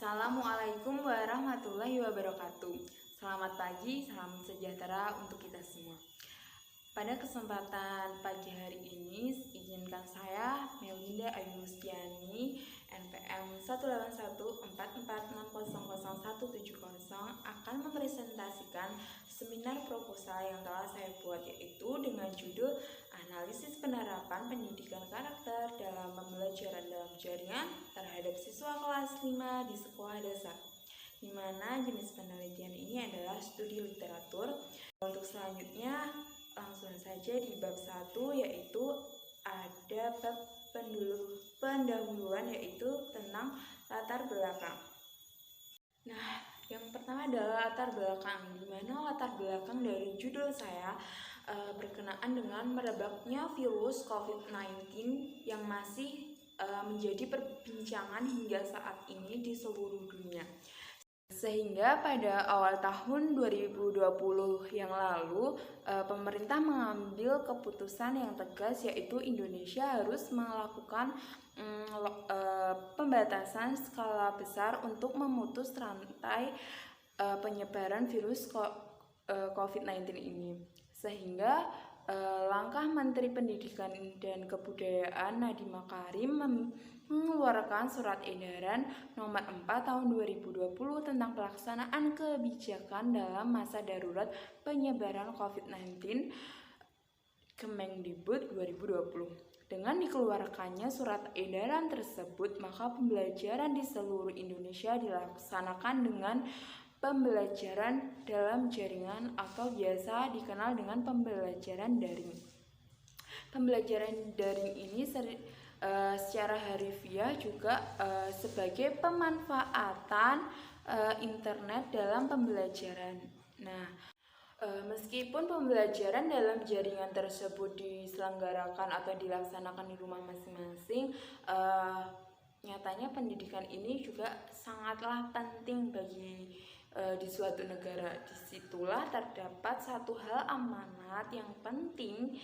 Assalamualaikum warahmatullahi wabarakatuh. Selamat pagi, salam sejahtera untuk kita semua. Pada kesempatan pagi hari ini, izinkan saya, Melinda Ayu Mustiani, NPM 18144600170 akan mempresentasikan seminar proposal yang telah saya buat, yaitu dengan judul Analisis Penerapan Pendidikan Karakter dalam Pembelajaran dalam Jaringan terhadap siswa kelas 5 di sekolah dasar, di mana jenis penelitian ini adalah studi literatur. Untuk selanjutnya, langsung saja di bab 1, yaitu ada bab pendahuluan, yaitu tentang latar belakang. Nah, yang pertama adalah latar belakang, di mana latar belakang dari judul saya berkenaan dengan merebaknya virus COVID-19 yang masih menjadi perbincangan hingga saat ini di seluruh dunia. Sehingga pada awal tahun 2020 yang lalu, pemerintah mengambil keputusan yang tegas, yaitu Indonesia harus melakukan pembatasan skala besar untuk memutus rantai penyebaran virus COVID-19 ini. Sehingga langkah Menteri Pendidikan dan Kebudayaan Nadiem Makarim mengeluarkan surat edaran nomor 4 tahun 2020 tentang pelaksanaan kebijakan dalam masa darurat penyebaran COVID-19 Kemendikbud 2020. Dengan dikeluarkannya surat edaran tersebut, maka pembelajaran di seluruh Indonesia dilaksanakan dengan pembelajaran dalam jaringan atau biasa dikenal dengan pembelajaran daring. Pembelajaran daring ini secara harfiah juga sebagai pemanfaatan internet dalam pembelajaran. Nah, meskipun pembelajaran dalam jaringan tersebut diselenggarakan atau dilaksanakan di rumah masing-masing, nyatanya pendidikan ini juga sangatlah penting bagi di suatu negara. Disitulah terdapat satu hal amanat yang penting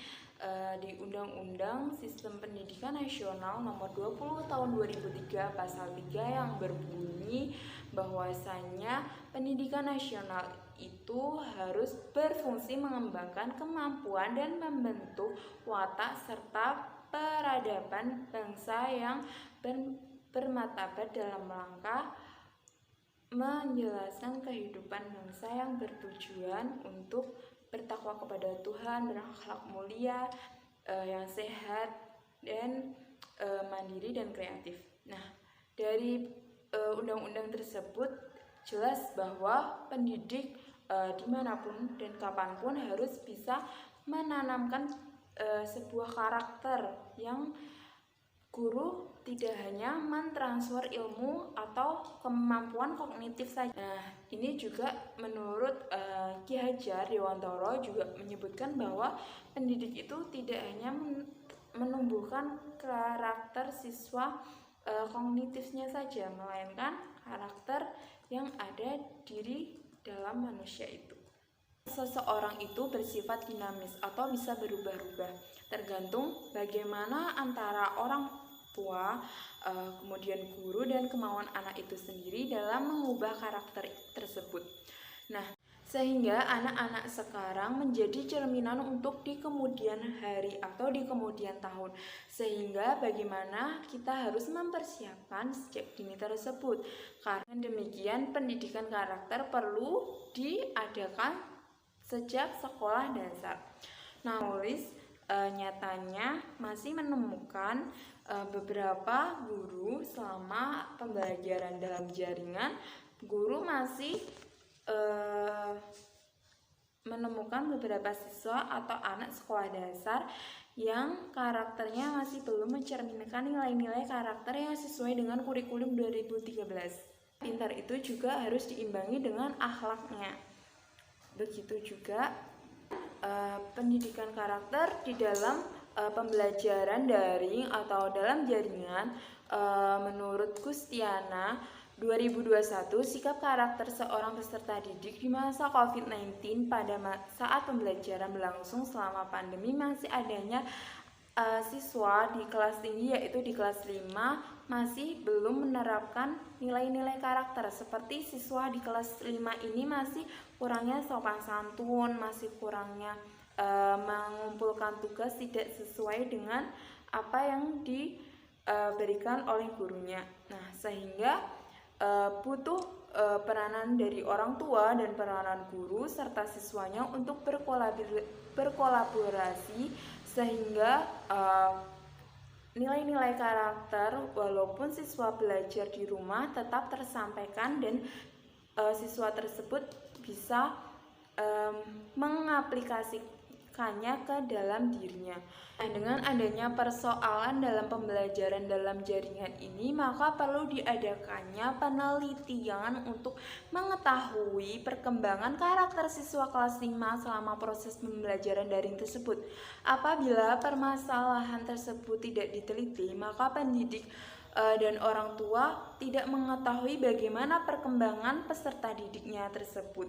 di Undang-Undang Sistem Pendidikan Nasional Nomor 20 Tahun 2003 Pasal 3 yang berbunyi bahwasanya pendidikan nasional itu harus berfungsi mengembangkan kemampuan dan membentuk watak serta peradaban bangsa yang bermartabat dalam rangka menjelaskan kehidupan bangsa yang bertujuan untuk bertakwa kepada Tuhan, berakhlak mulia, yang sehat, dan mandiri dan kreatif. Nah, dari undang-undang tersebut jelas bahwa pendidik dimanapun dan kapanpun harus bisa menanamkan sebuah karakter yang guru tidak hanya mentransfer ilmu atau kemampuan kognitif saja. Nah, ini juga menurut Ki Hajar Dewantara juga menyebutkan bahwa pendidik itu tidak hanya menumbuhkan karakter siswa kognitifnya saja, melainkan karakter yang ada diri dalam manusia itu. Seseorang itu bersifat dinamis atau bisa berubah-ubah, tergantung bagaimana antara orang tua, kemudian guru, dan kemauan anak itu sendiri dalam mengubah karakter tersebut. Nah, sehingga anak-anak sekarang menjadi cerminan untuk di kemudian hari atau di kemudian tahun. Sehingga bagaimana kita harus mempersiapkan sejak dini tersebut. Karena demikian pendidikan karakter perlu diadakan sejak sekolah dasar. Nah, nyatanya masih menemukan beberapa guru selama pembelajaran dalam jaringan, guru masih menemukan beberapa siswa atau anak sekolah dasar yang karakternya masih belum mencerminkan nilai-nilai karakter yang sesuai dengan kurikulum 2013. Pintar itu juga harus diimbangi dengan akhlaknya. Begitu juga pendidikan karakter di dalam pembelajaran daring atau dalam jaringan. Menurut Gustiana 2021, sikap karakter seorang peserta didik di masa COVID-19 pada saat pembelajaran berlangsung selama pandemi masih adanya siswa di kelas tinggi, yaitu di kelas 5, masih belum menerapkan nilai-nilai karakter. Seperti siswa di kelas 5 ini masih kurangnya sopan santun, masih kurangnya mengumpulkan tugas tidak sesuai dengan apa yang diberikan oleh gurunya. Nah, sehingga butuh peranan dari orang tua dan peranan guru serta siswanya untuk berkolaborasi sehingga nilai-nilai karakter walaupun siswa belajar di rumah tetap tersampaikan dan siswa tersebut bisa mengaplikasikannya ke dalam dirinya. Nah, dengan adanya persoalan dalam pembelajaran dalam jaringan ini, maka perlu diadakannya penelitian untuk mengetahui perkembangan karakter siswa kelas 5 selama proses pembelajaran daring tersebut. Apabila permasalahan tersebut tidak diteliti, maka pendidik dan orang tua tidak mengetahui bagaimana perkembangan peserta didiknya tersebut.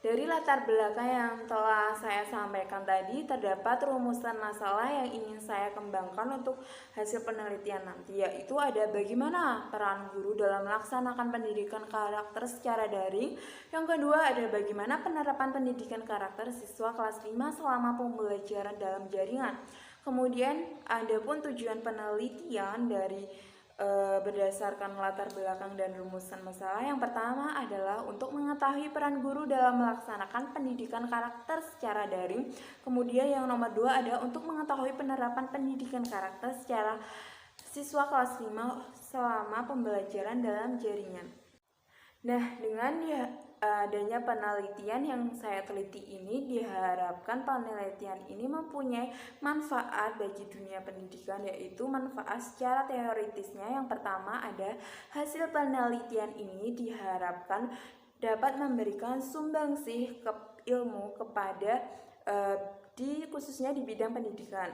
Dari latar belakang yang telah saya sampaikan tadi, terdapat rumusan masalah yang ingin saya kembangkan untuk hasil penelitian nanti, yaitu ada bagaimana peran guru dalam melaksanakan pendidikan karakter secara daring. Yang kedua, ada bagaimana penerapan pendidikan karakter siswa kelas 5 selama pembelajaran dalam jaringan. Kemudian, ada pun tujuan penelitian dari berdasarkan latar belakang dan rumusan masalah. Yang pertama adalah untuk mengetahui peran guru dalam melaksanakan pendidikan karakter secara daring. Kemudian yang nomor 2 ada untuk mengetahui penerapan pendidikan karakter secara siswa kelas 5 selama pembelajaran dalam jaringan. Nah, dengan adanya penelitian yang saya teliti ini, diharapkan penelitian ini mempunyai manfaat bagi dunia pendidikan, yaitu manfaat secara teoritisnya. Yang pertama ada hasil penelitian ini diharapkan dapat memberikan sumbangsih ilmu kepada khususnya di bidang pendidikan.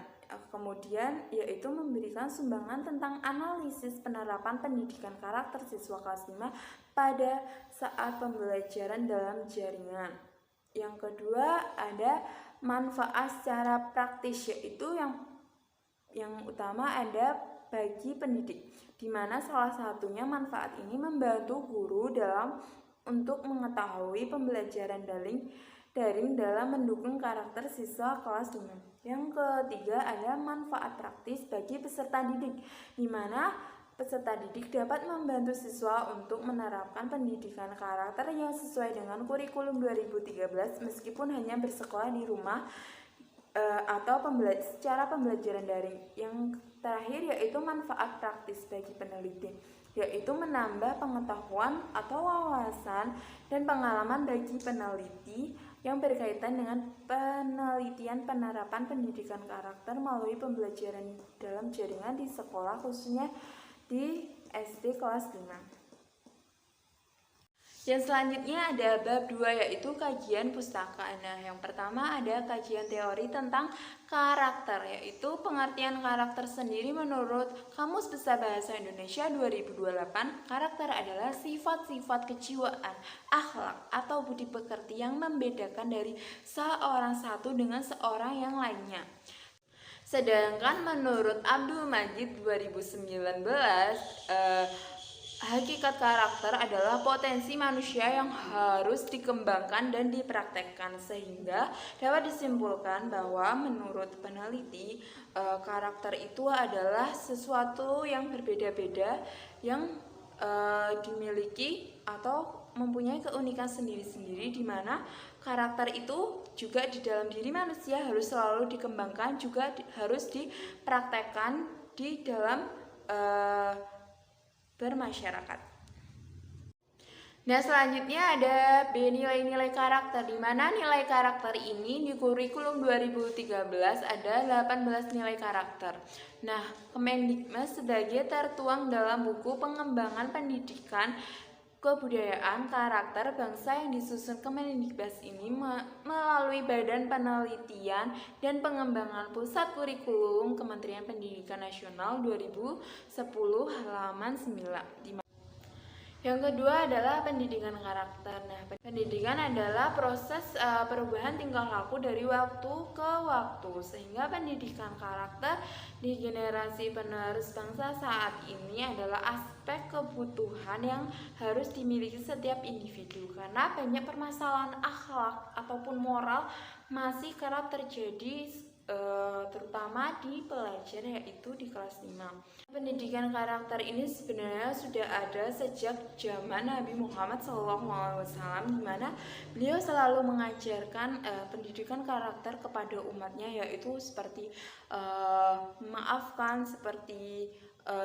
Kemudian yaitu memberikan sumbangan tentang analisis penerapan pendidikan karakter siswa kelas 5 pada saat pembelajaran dalam jaringan. Yang kedua ada manfaat secara praktis, yaitu yang utama ada bagi pendidik, di mana salah satunya manfaat ini membantu guru untuk mengetahui pembelajaran daring dalam mendukung karakter siswa kelas 5. Yang ketiga ada manfaat praktis bagi peserta didik, di mana peserta didik dapat membantu siswa untuk menerapkan pendidikan karakter yang sesuai dengan kurikulum 2013 meskipun hanya bersekolah di rumah atau secara pembelajaran daring. Yang terakhir yaitu manfaat praktis bagi peneliti, yaitu menambah pengetahuan atau wawasan dan pengalaman bagi peneliti yang berkaitan dengan penelitian penerapan pendidikan karakter melalui pembelajaran dalam jaringan di sekolah, khususnya di SD kelas 5. Yang selanjutnya ada bab 2 yaitu kajian pustaka. Nah, yang pertama ada kajian teori tentang karakter, yaitu pengertian karakter sendiri menurut Kamus Besar Bahasa Indonesia 2028. Karakter adalah sifat-sifat kejiwaan, akhlak atau budi pekerti yang membedakan dari seorang satu dengan seorang yang lainnya. Sedangkan menurut Abdul Majid 2019, hakikat karakter adalah potensi manusia yang harus dikembangkan dan dipraktekkan, sehingga dapat disimpulkan bahwa menurut peneliti karakter itu adalah sesuatu yang berbeda-beda yang dimiliki atau mempunyai keunikan sendiri-sendiri, di mana karakter itu juga di dalam diri manusia harus selalu dikembangkan, juga harus dipraktekkan di dalam bermasyarakat. Nah, selanjutnya ada B, nilai-nilai karakter, di mana nilai karakter ini di kurikulum 2013 ada 18 nilai karakter. Nah, Kemendikbud sebagai tertuang dalam buku pengembangan pendidikan kebudayaan karakter bangsa yang disusun Kemendikbud ini melalui Badan Penelitian dan Pengembangan Pusat Kurikulum Kementerian Pendidikan Nasional 2010 halaman 9. Yang kedua adalah pendidikan karakter. Nah, pendidikan adalah proses perubahan tingkah laku dari waktu ke waktu, sehingga pendidikan karakter di generasi penerus bangsa saat ini adalah aspek kebutuhan yang harus dimiliki setiap individu, karena banyak permasalahan akhlak ataupun moral masih kerap terjadi, terutama di pelajar, yaitu di kelas 5. Pendidikan karakter ini sebenarnya sudah ada sejak zaman Nabi Muhammad SAW, di mana beliau selalu mengajarkan pendidikan karakter kepada umatnya, yaitu seperti memaafkan, seperti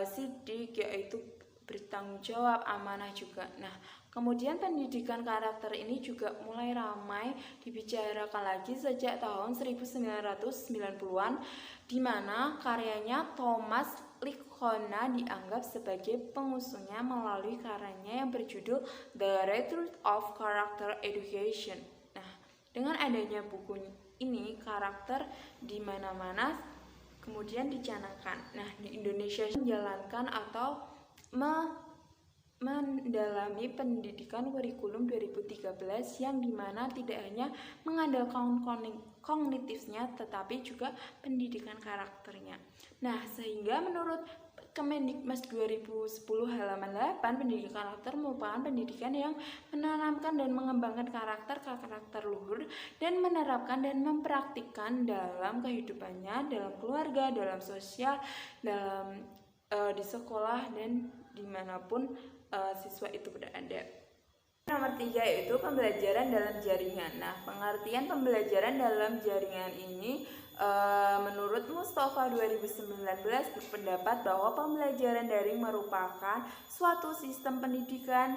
sidik, yaitu bertanggung jawab, amanah juga. Nah, kemudian pendidikan karakter ini juga mulai ramai dibicarakan lagi sejak tahun 1990-an, di mana karyanya Thomas Lighona dianggap sebagai pengusungnya melalui karyanya yang berjudul The Truth of Character Education. Nah, dengan adanya buku ini, karakter di mana-mana kemudian dicanangkan. Nah, di Indonesia menjalankan atau mendalami pendidikan kurikulum 2013 yang dimana tidak hanya mengandalkan kognitifnya tetapi juga pendidikan karakternya. Nah, sehingga menurut Kemendikbud 2010 halaman 8, pendidikan karakter merupakan pendidikan yang menanamkan dan mengembangkan karakter luhur dan menerapkan dan mempraktikkan dalam kehidupannya, dalam keluarga, dalam sosial, dalam di sekolah dan dimanapun siswa itu berada. Nomor 3 yaitu pembelajaran dalam jaringan. Nah, pengertian pembelajaran dalam jaringan ini menurut Mustafa 2019 berpendapat bahwa pembelajaran daring merupakan suatu sistem pendidikan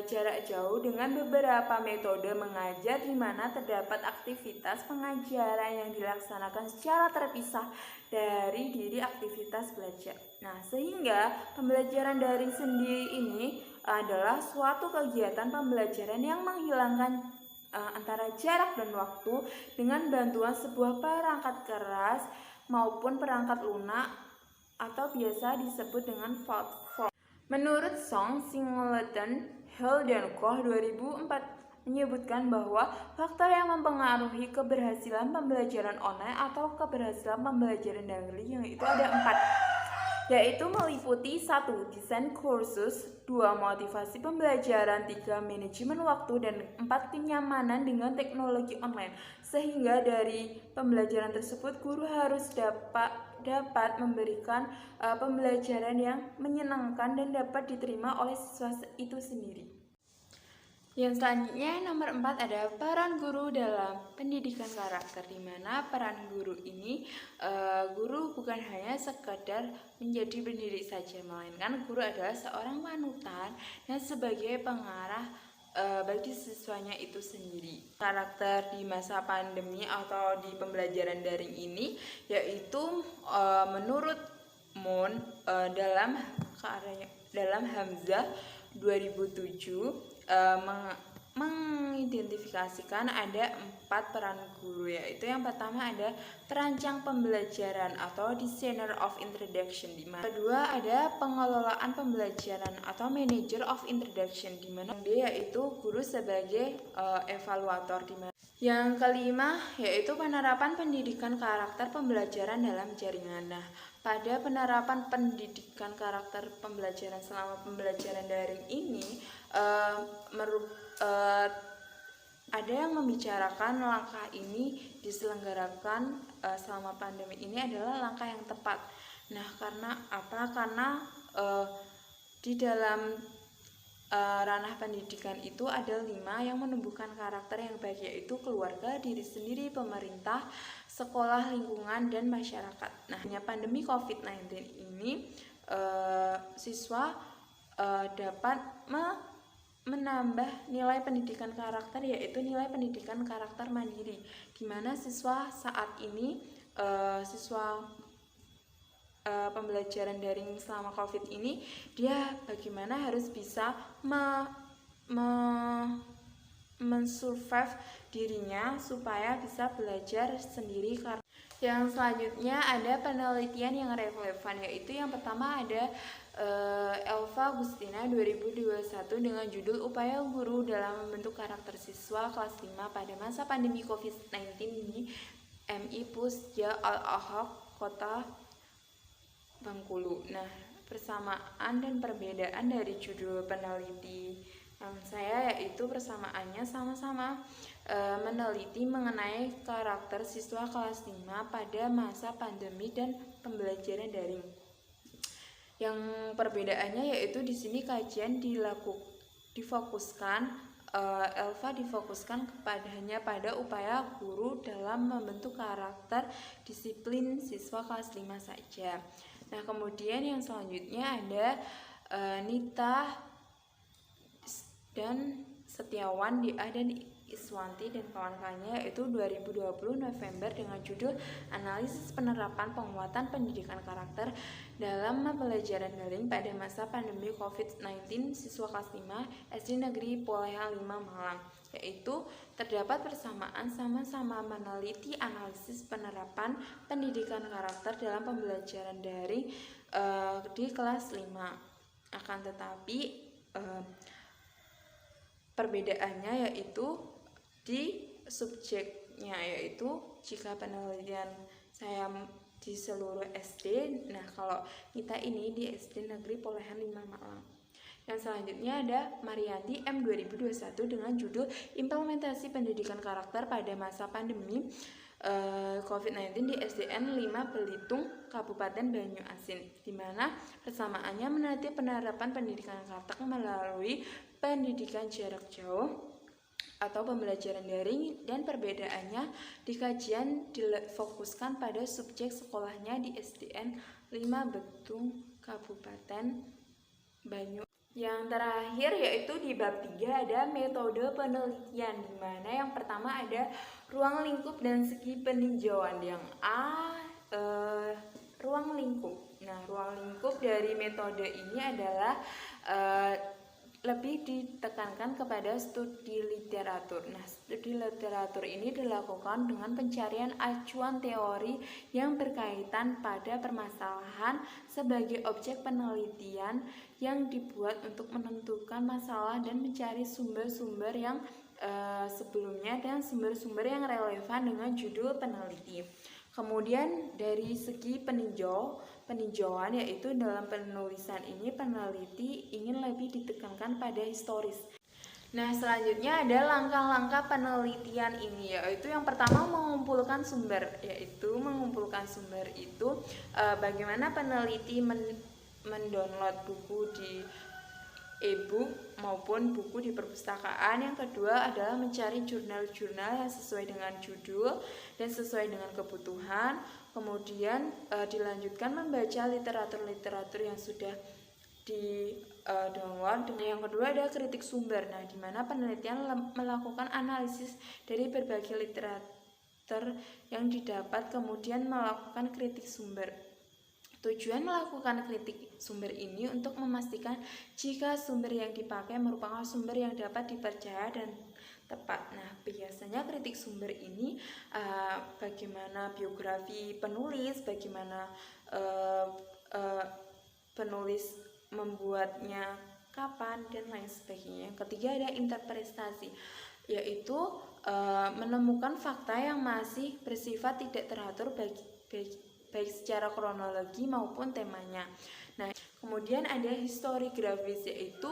jarak jauh dengan beberapa metode mengajar di mana terdapat aktivitas pengajaran yang dilaksanakan secara terpisah dari diri aktivitas belajar. Nah, sehingga pembelajaran daring sendiri ini adalah suatu kegiatan pembelajaran yang menghilangkan antara jarak dan waktu dengan bantuan sebuah perangkat keras maupun perangkat lunak atau biasa disebut dengan platform. Menurut Song, Singleton, Hill, dan Koh 2004 menyebutkan bahwa faktor yang mempengaruhi keberhasilan pembelajaran online atau keberhasilan pembelajaran daring yaitu ada 4, yaitu meliputi 1. Desain kursus, 2. Motivasi pembelajaran, 3. Manajemen waktu, dan 4. Kenyamanan dengan teknologi online. Sehingga dari pembelajaran tersebut guru harus dapat memberikan pembelajaran yang menyenangkan dan dapat diterima oleh siswa itu sendiri. Yang selanjutnya nomor 4 ada peran guru dalam pendidikan karakter, di mana peran guru ini guru bukan hanya sekedar menjadi pendidik saja, melainkan guru adalah seorang panutan dan sebagai pengarah bagi siswanya itu sendiri. Karakter di masa pandemi atau di pembelajaran daring ini yaitu menurut Moon dalam Hamzah 2007 mengidentifikasikan ada 4 peran guru, yaitu yang pertama ada perancang pembelajaran atau designer of introduction, di mana kedua ada pengelolaan pembelajaran atau manager of introduction, di mana dia yaitu guru sebagai evaluator, di mana yang kelima yaitu penerapan pendidikan karakter pembelajaran dalam jaringan. Nah, pada penerapan pendidikan karakter pembelajaran selama pembelajaran daring ini ada yang membicarakan langkah ini diselenggarakan selama pandemi ini adalah langkah yang tepat. Nah, karena apa? Karena di dalam ranah pendidikan itu ada 5 yang menumbuhkan karakter yang baik, yaitu keluarga, diri sendiri, pemerintah, sekolah, lingkungan, dan masyarakat. Nah, pandemi COVID-19 ini siswa dapat menambah nilai pendidikan karakter, yaitu nilai pendidikan karakter mandiri, di mana siswa saat ini pembelajaran daring selama COVID ini dia bagaimana harus bisa mensurvive dirinya supaya bisa belajar sendiri. Yang selanjutnya ada penelitian yang relevan, yaitu yang pertama ada Elva Agustina 2021 dengan judul Upaya Guru dalam Membentuk Karakter Siswa Kelas 5 pada Masa Pandemi COVID-19 di MI Pusja Al-Ahaq, Kota Bengkulu. Nah, persamaan dan perbedaan dari judul peneliti saya yaitu persamaannya sama-sama meneliti mengenai karakter siswa kelas 5 pada masa pandemi dan pembelajaran daring. Yang perbedaannya yaitu di sini kajian difokuskan Elva difokuskan hanya pada upaya guru dalam membentuk karakter disiplin siswa kelas 5 saja. Nah, kemudian yang selanjutnya ada Nita dan Setiawan, Dia dan Iswanti dan kawan-kawannya yaitu 2020 November dengan judul Analisis Penerapan Penguatan Pendidikan Karakter dalam Pembelajaran Daring pada Masa Pandemi COVID-19 Siswa Kelas 5 SD Negeri Poleha 5 Malang, yaitu terdapat persamaan sama-sama meneliti analisis penerapan pendidikan karakter dalam pembelajaran daring di kelas 5. Akan tetapi perbedaannya yaitu di subjeknya, yaitu jika penelitian saya di seluruh SD, nah kalau kita ini di SD Negeri Polehan 5 Malang. Yang selanjutnya ada Marianti M 2021 dengan judul Implementasi Pendidikan Karakter pada Masa Pandemi COVID-19 di SDN 5 Belitung, Kabupaten Banyuasin, di mana persamaannya meneliti penerapan pendidikan karakter melalui pendidikan jarak jauh atau pembelajaran daring, dan perbedaannya di kajian difokuskan pada subjek sekolahnya di SDN 5 Belitung, Kabupaten Banyuasin. Yang terakhir yaitu di bab 3 ada metode penelitian, di mana yang pertama ada ruang lingkup dan segi peninjauan. Yang A, ruang lingkup. Nah, ruang lingkup dari metode ini adalah lebih ditekankan kepada studi literatur. Nah, studi literatur ini dilakukan dengan pencarian acuan teori yang berkaitan pada permasalahan sebagai objek penelitian yang dibuat untuk menentukan masalah dan mencari sumber-sumber yang sebelumnya dan sumber-sumber yang relevan dengan judul peneliti. Kemudian dari segi peninjauan yaitu dalam penulisan ini peneliti ingin lebih ditekankan pada historis. Nah, selanjutnya ada langkah-langkah penelitian ini, yaitu yang pertama mengumpulkan sumber, itu bagaimana peneliti mendownload buku di e-book maupun buku di perpustakaan. Yang kedua adalah mencari jurnal-jurnal yang sesuai dengan judul dan sesuai dengan kebutuhan. Kemudian dilanjutkan membaca literatur-literatur yang sudah di download. Dan yang kedua ada kritik sumber. Nah, di mana penelitian melakukan analisis dari berbagai literatur yang didapat, kemudian melakukan kritik sumber. Tujuan melakukan kritik sumber ini untuk memastikan jika sumber yang dipakai merupakan sumber yang dapat dipercaya dan tepat. Nah, biasanya kritik sumber ini bagaimana biografi penulis, bagaimana penulis membuatnya, kapan, dan lain sebagainya. Yang ketiga ada interpretasi, yaitu menemukan fakta yang masih bersifat tidak teratur baik secara kronologi maupun temanya. Nah, kemudian ada historiografis, yaitu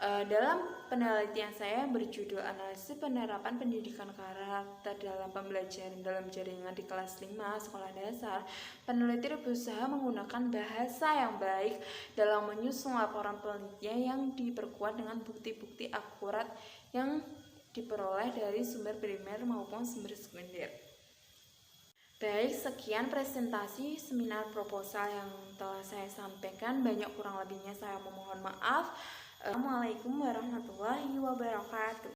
dalam penelitian saya berjudul Analisis Penerapan Pendidikan Karakter dalam Pembelajaran dalam Jaringan di kelas 5 sekolah dasar, peneliti berusaha menggunakan bahasa yang baik dalam menyusun laporan penelitian yang diperkuat dengan bukti-bukti akurat yang diperoleh dari sumber primer maupun sumber sekunder. Baik, sekian presentasi seminar proposal yang telah saya sampaikan. Banyak kurang lebihnya saya memohon maaf. Assalamualaikum warahmatullahi wabarakatuh.